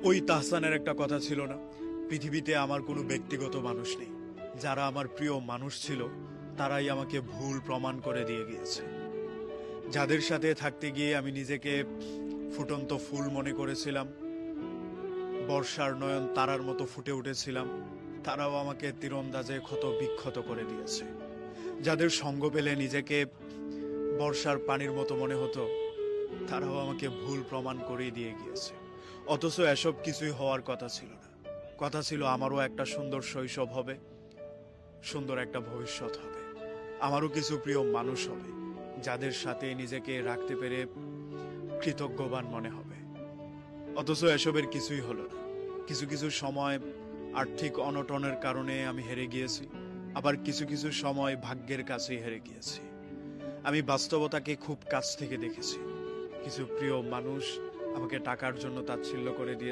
ওই তাহসানের একটা কথা ছিল না, পৃথিবীতে আমার কোনো ব্যক্তিগত মানুষ নেই, যারা আমার প্রিয় মানুষ ছিল তারাই আমাকে ভুল প্রমাণ করে দিয়ে গিয়েছে। যাদের সাথে থাকতে গিয়ে আমি নিজেকে ফুটন্ত ফুল মনে করেছিলাম, বর্ষার নয়ন তারার মতো ফুটে উঠেছিলাম, তারাও আমাকে তীরন্দাজে ক্ষত বিক্ষত করে দিয়েছে। যাদের সঙ্গ পেলে নিজেকে বর্ষার পানির মতো মনে হতো, তারাও আমাকে ভুল প্রমাণ করে দিয়ে গিয়েছে। অথচ এসব কিছুই হওয়ার কথা ছিল না। কথা ছিল আমারও একটা সুন্দর শৈশব হবে, সুন্দর একটা ভবিষ্যৎ হবে, আমারও কিছু প্রিয় মানুষ হবে, যাদের সাথে নিজেকে রাখতে পেরে কৃতজ্ঞবান মনে হবে। অথচ এসবের কিছুই হলো না। কিছু কিছু সময় আর্থিক অনটনের কারণে আমি হেরে গিয়েছি, আবার কিছু কিছু সময় ভাগ্যের কাছেই হেরে গিয়েছি। আমি বাস্তবতাকে খুব কাছ থেকে দেখেছি। কিছু প্রিয় মানুষ আমাকে টাকার জন্য তাচ্ছিল্য করে দিয়েছে।